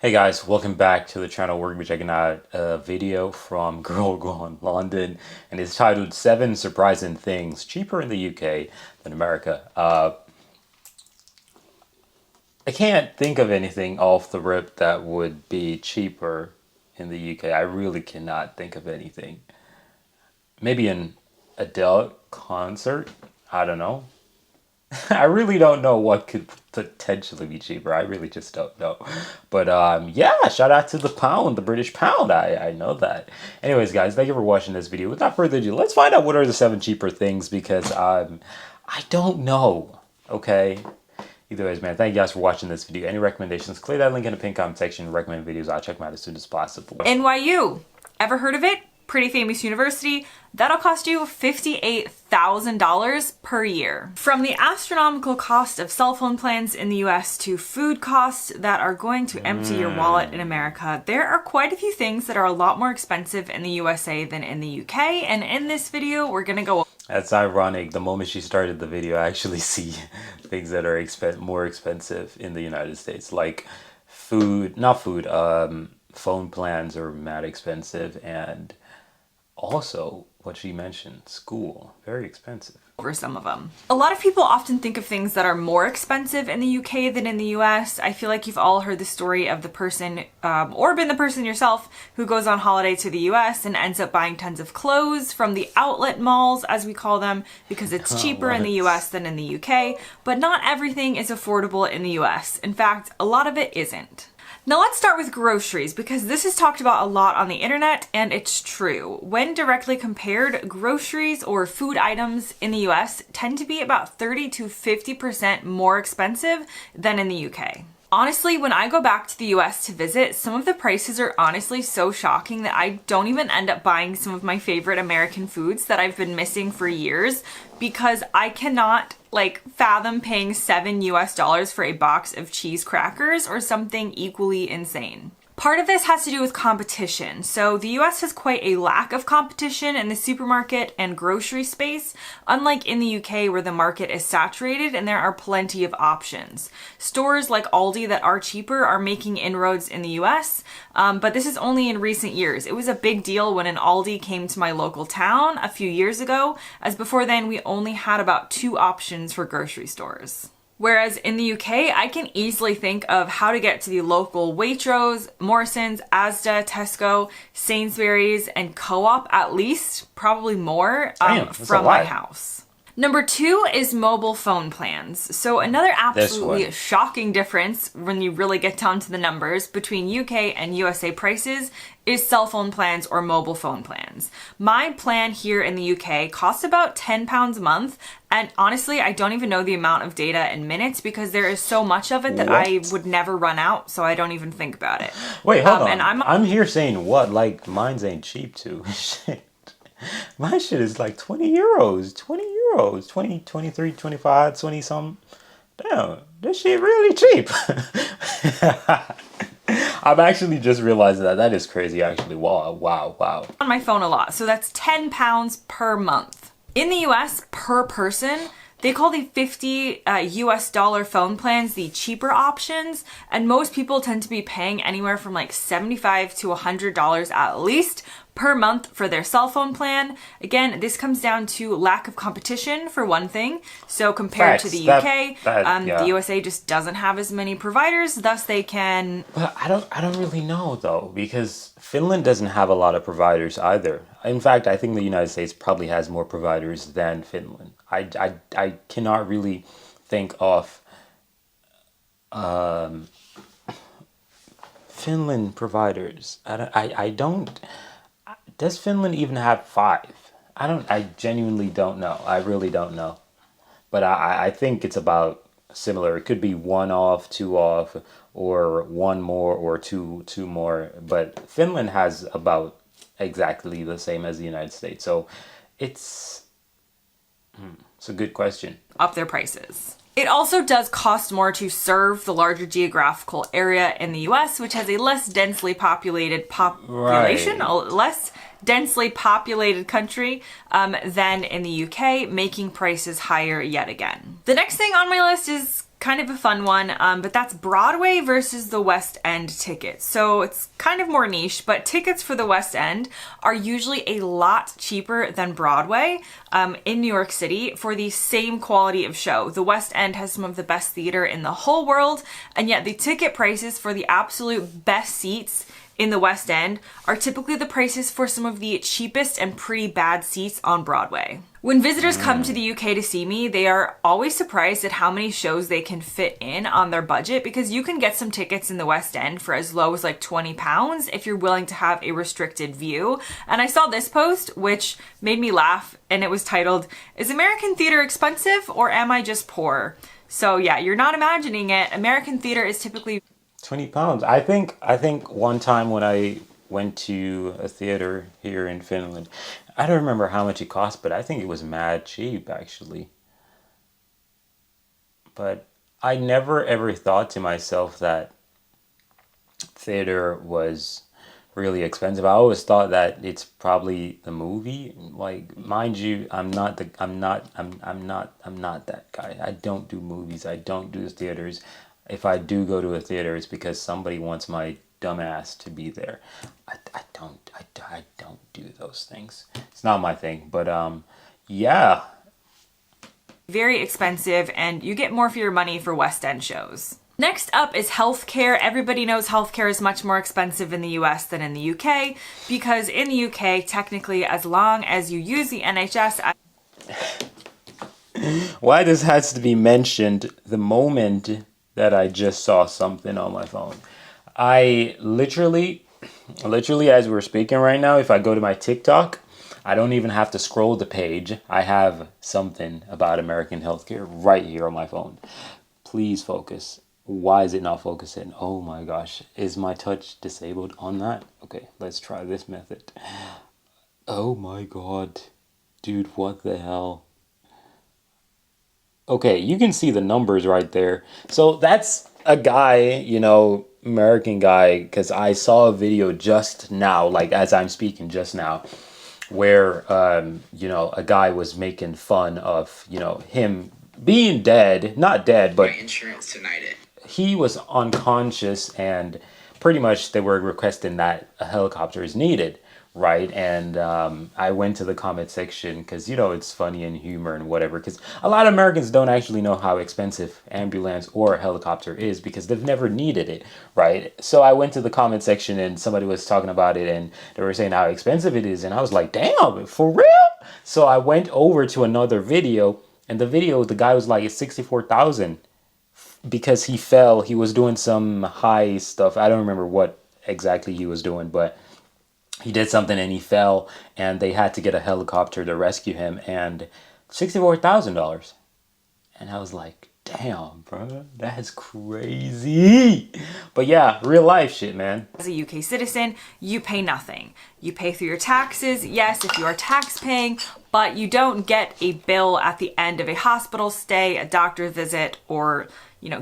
Hey guys, welcome back to the channel. We're going to be checking out a video from Girl Gone London, and it's titled 7 Surprising Things Cheaper in the UK than America. I can't think of anything off the rip that would be cheaper in the UK. I really cannot think of anything. Maybe an Adele concert? I don't know. I really don't know what could potentially be cheaper. I really just don't know. But yeah, shout out to the pound, the British pound. I know that. Anyways, guys, thank you for watching this video. Without further ado, let's find out what are the 7 cheaper things because I don't know. Okay. Either ways, man, thank you guys for watching this video. Any recommendations, click that link in the pinned comment section. Recommend videos. I'll check them out as soon as possible. NYU. Ever heard of it? Pretty famous university. That'll cost you $58,000 per year. From the astronomical cost of cell phone plans in the US to food costs that are going to empty your wallet in America, there are quite a few things that are a lot more expensive in the USA than in the UK, and in this video we're gonna go. That's ironic. The moment she started the video, I actually see things that are more expensive in the United States, like food, not food, phone plans are mad expensive, and also what she mentioned, school, very expensive. Over some of them. A lot of people often think of things that are more expensive in the UK than in the US. I feel like you've all heard the story of the person, or been the person yourself, who goes on holiday to the US and ends up buying tons of clothes from the outlet malls, as we call them, because it's cheaper in the US than in the UK. But not everything is affordable in the US. In fact, a lot of it isn't. Now let's start with groceries because this is talked about a lot on the internet and it's true. When directly compared, groceries or food items in the US tend to be about 30 to 50% more expensive than in the UK. Honestly, when I go back to the US to visit, some of the prices are honestly so shocking that I don't even end up buying some of my favorite American foods that I've been missing for years because I cannot fathom paying $7 for a box of cheese crackers or something equally insane. Part of this has to do with competition. So the US has quite a lack of competition in the supermarket and grocery space, unlike in the UK where the market is saturated and there are plenty of options. Stores like Aldi that are cheaper are making inroads in the US, but this is only in recent years. It was a big deal when an Aldi came to my local town a few years ago, as before then we only had about 2 options for grocery stores. Whereas in the UK, I can easily think of how to get to the local Waitrose, Morrisons, Asda, Tesco, Sainsbury's, and Co-op at least, probably more, from my house. Number 2 is mobile phone plans. So another absolutely shocking difference when you really get down to the numbers between UK and USA prices is cell phone plans or mobile phone plans. My plan here in the UK costs about £10 a month, and honestly, I don't even know the amount of data and minutes because there is so much of it that I would never run out, so I don't even think about it. Wait, hold on. And I'm here saying what? Like, mine's ain't cheap too. Shit. My shit is like 20 euros, 20 euros, 20, 23, 25, 20 something. Damn, this shit really cheap. I'm actually just realizing that is crazy actually. Wow. On my phone a lot, so that's £10 per month. In the US, per person, they call the $50 US phone plans the cheaper options, and most people tend to be paying anywhere from like $75 to $100 at least per month for their cell phone plan. Again, this comes down to lack of competition for one thing. So compared to the UK, the USA just doesn't have as many providers, thus they can... But I don't really know though, because Finland doesn't have a lot of providers either. In fact, I think the United States probably has more providers than Finland. I cannot really think of Finland providers. I don't. Does Finland even have 5? I genuinely don't know. I really don't know. But I think it's about similar. It could be 1 off, 2 off, or 1 more, or two more. But Finland has about exactly the same as the United States. So it's a good question. Up their prices. It also does cost more to serve the larger geographical area in the US, which has a less densely populated population, a less densely populated country than in the UK, making prices higher yet again. The next thing on my list is kind of a fun one, but that's Broadway versus the West End tickets. So it's kind of more niche, but tickets for the West End are usually a lot cheaper than Broadway in New York City for the same quality of show. The West End has some of the best theater in the whole world, and yet the ticket prices for the absolute best seats in the West End are typically the prices for some of the cheapest and pretty bad seats on Broadway. When visitors come to the UK to see me, they are always surprised at how many shows they can fit in on their budget, because you can get some tickets in the West End for as low as like £20 if you're willing to have a restricted view. And I saw this post, which made me laugh, and it was titled, "Is American theater expensive or am I just poor?" So yeah, you're not imagining it. American theater is typically £20. I think one time when I went to a theater here in Finland, I don't remember how much it cost, but I think it was mad cheap actually. But I never ever thought to myself that theater was really expensive. I always thought that it's probably the movie. Like, mind you, I'm not that guy. I don't do movies. I don't do theaters. If I do go to a theater, it's because somebody wants my dumb ass to be there. I don't do those things. It's not my thing. But yeah. very expensive, and you get more for your money for West End shows. Next up is healthcare. Everybody knows healthcare is much more expensive in the US than in the UK, because in the UK, technically, as long as you use the NHS... Why this has to be mentioned the moment that I just saw something on my phone. I literally as we're speaking right now, if I go to my TikTok, I don't even have to scroll the page. I have something about American healthcare right here on my phone. Please focus. Why is it not focusing? Oh my gosh. Is my touch disabled on that? Okay, let's try this method. Oh my god. Dude, what the hell? Okay, you can see the numbers right there. So that's a guy, American guy, because I saw a video just now, like as I'm speaking just now, where, a guy was making fun of, him being dead, not dead, but my insurance denied it. He was unconscious, and pretty much they were requesting that a helicopter is needed, right? And I went to the comment section because, it's funny and humor and whatever, because a lot of Americans don't actually know how expensive ambulance or helicopter is because they've never needed it, right? So I went to the comment section and somebody was talking about it, and they were saying how expensive it is, and I was like, damn, for real? So I went over to another video, and the guy was like, it's 64,000 because he fell. He was doing some high stuff. I don't remember what exactly he was doing, but he did something and he fell, and they had to get a helicopter to rescue him, and $64,000. And I was like, damn, bro, that's crazy. But yeah, real life shit, man. As a UK citizen, you pay nothing. You pay through your taxes, yes, if you are tax paying, but you don't get a bill at the end of a hospital stay, a doctor visit, or,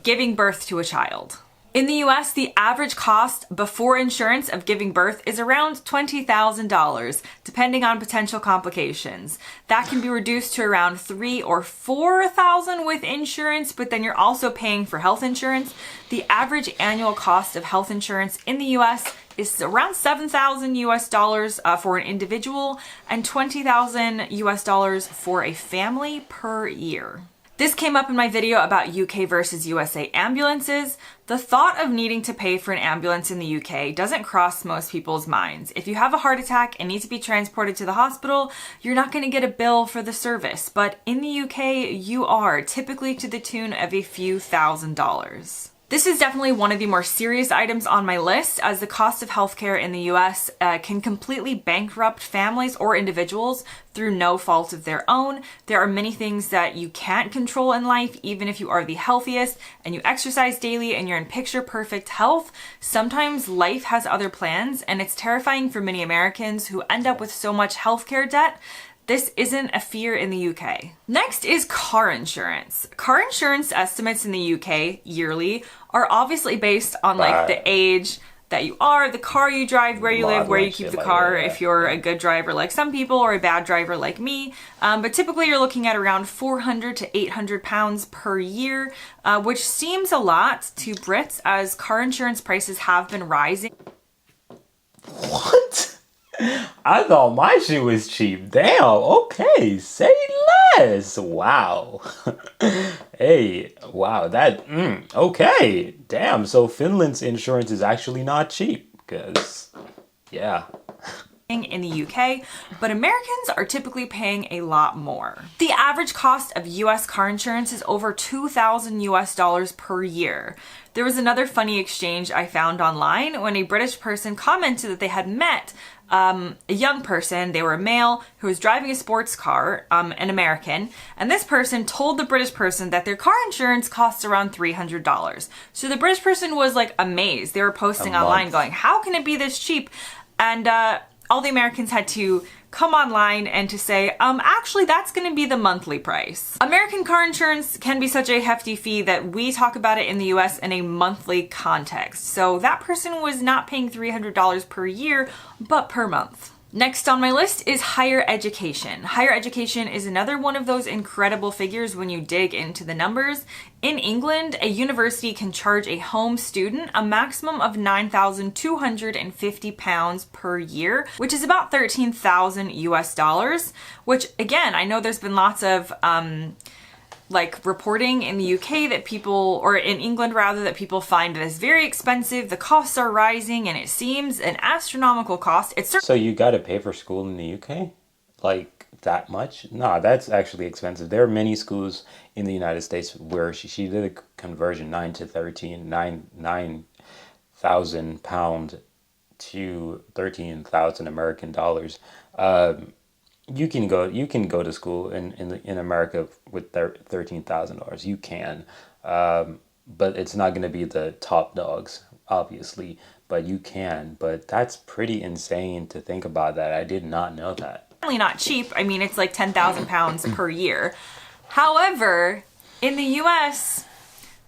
giving birth to a child. In the US, the average cost before insurance of giving birth is around $20,000, depending on potential complications. That can be reduced to around $3,000 or $4,000 with insurance, but then you're also paying for health insurance. The average annual cost of health insurance in the US is around $7,000 for an individual and $20,000 for a family per year. This came up in my video about UK versus USA ambulances. The thought of needing to pay for an ambulance in the UK doesn't cross most people's minds. If you have a heart attack and need to be transported to the hospital, you're not going to get a bill for the service. But in the UK, you are, typically to the tune of a few $1,000s. This is definitely one of the more serious items on my list, as the cost of healthcare in the US can completely bankrupt families or individuals through no fault of their own. There are many things that you can't control in life, even if you are the healthiest and you exercise daily and you're in picture perfect health. Sometimes life has other plans, and it's terrifying for many Americans who end up with so much healthcare debt. This isn't a fear in the UK. Next is car insurance. Car insurance estimates in the UK yearly are obviously based on like the age that you are, the car you drive, where you live, Model where you and keep shit the like car, that, if you're yeah. a good driver like some people or a bad driver like me. But typically you're looking at around 400 to 800 pounds per year, which seems a lot to Brits as car insurance prices have been rising. What? I thought my shit was cheap. Damn. Okay. Say less. Wow. Hey. Wow. Okay. Damn. So Finland's insurance is actually not cheap. Cause yeah. In the UK, but Americans are typically paying a lot more. The average cost of US car insurance is over 2,000 US dollars per year. There was another funny exchange I found online when a British person commented that they had met a young person, they were a male, who was driving a sports car, an American, and this person told the British person that their car insurance costs around $300. So the British person was like amazed. They were posting online Month. going, how can it be this cheap? And all the Americans had to come online and to say, actually, that's going to be the monthly price. American car insurance can be such a hefty fee that we talk about it in the US in a monthly context. So that person was not paying $300 per year, but per month. Next on my list is higher education. Higher education is another one of those incredible figures when you dig into the numbers. In England, a university can charge a home student a maximum of £9,250 per year, which is about 13,000 US dollars, which again, I know there's been lots of like reporting in the UK that people, or in England rather, that people find it as very expensive. The costs are rising and it seems an astronomical cost. It's So you gotta pay for school in the UK? Like that much? No, that's actually expensive. There are many schools in the United States where she did a conversion 9,000 pound to 13,000 American dollars. You can go to school in America with $13,000. You can, but it's not going to be the top dogs, obviously. But you can. But that's pretty insane to think about that. I did not know that. certainly not cheap. I mean, it's like 10,000 pounds per year. However, in the US,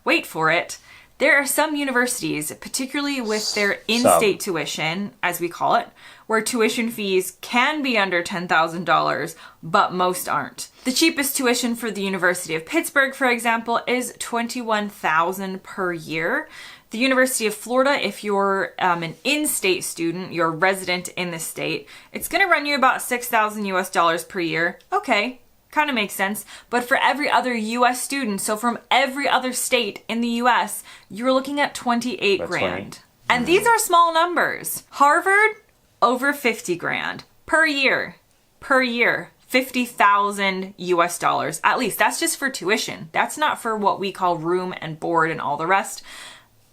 wait for it, there are some universities, particularly with their in-state tuition, as we call it, where tuition fees can be under $10,000, but most aren't. The cheapest tuition for the University of Pittsburgh, for example, is $21,000 per year. The University of Florida, if you're an in-state student, you're a resident in the state, it's going to run you about 6,000 US dollars per year. Okay, kind of makes sense. But for every other US student, so from every other state in the US, you're looking at 28 That's grand. 20. And these are small numbers. Harvard, over 50 grand per year. Per year. 50,000 US dollars. At least that's just for tuition. That's not for what we call room and board and all the rest.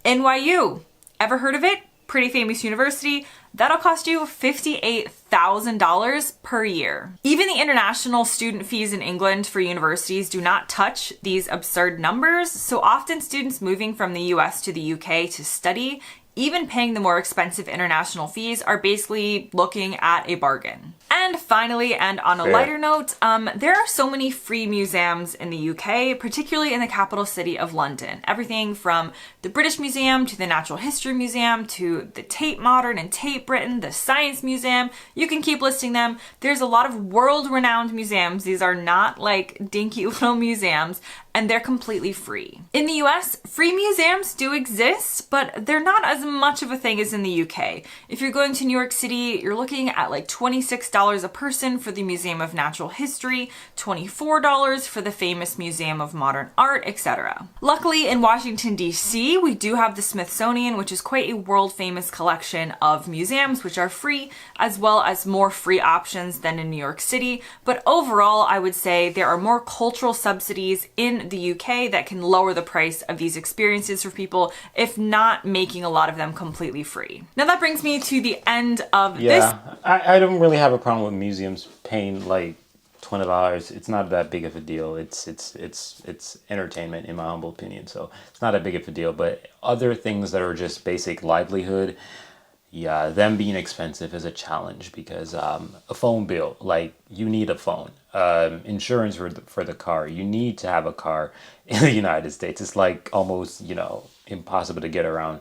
NYU, ever heard of it? Pretty famous university. That'll cost you $58,000 per year. Even the international student fees in England for universities do not touch these absurd numbers. So often students moving from the US to the UK to study, even paying the more expensive international fees, are basically looking at a bargain. And finally, and on a lighter note, there are so many free museums in the UK, particularly in the capital city of London. Everything from the British Museum to the Natural History Museum to the Tate Modern and Tate Britain, the Science Museum. You can keep listing them. There's a lot of world-renowned museums. These are not like dinky little museums, and they're completely free. In the US, free museums do exist, but they're not as much of a thing as in the UK. If you're going to New York City, you're looking at like $26 a person for the Museum of Natural History, $24 for the famous Museum of Modern Art, etc. Luckily, in Washington, D.C., we do have the Smithsonian, which is quite a world-famous collection of museums, which are free, as well as more free options than in New York City. But overall, I would say there are more cultural subsidies in the UK that can lower the price of these experiences for people, if not making a lot of them completely free. Now that brings me to the end of this. Yeah, I don't really have a problem with museums paying like $20. It's not that big of a deal. It's entertainment in my humble opinion, so it's not that big of a deal. But other things that are just basic livelihood, yeah, them being expensive is a challenge because a phone bill, like you need a phone. Insurance for the car, you need to have a car in the United States. It's like almost, impossible to get around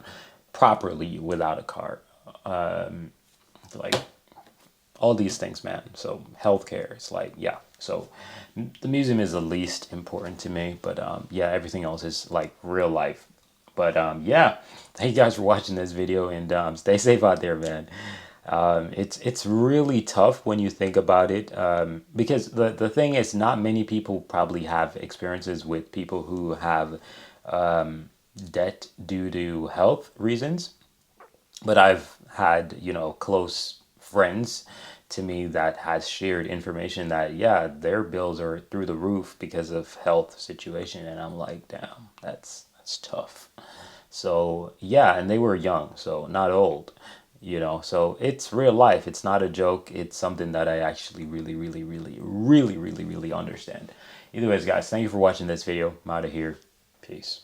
properly without a car. Like all these things, man. So healthcare, it's like, yeah. So the museum is the least important to me, but yeah, everything else is like real life. But yeah, thank you guys for watching this video, and stay safe out there, man. It's really tough when you think about it, because the thing is, not many people probably have experiences with people who have debt due to health reasons. But I've had, close friends to me that has shared information that, yeah, their bills are through the roof because of health situation, and I'm like, damn, that's tough. So yeah, and they were young, so not old, so it's real life. It's not a joke. It's something that I actually really, really, really, really, really, really understand. Either ways, guys, thank you for watching this video. I'm out of here. Peace.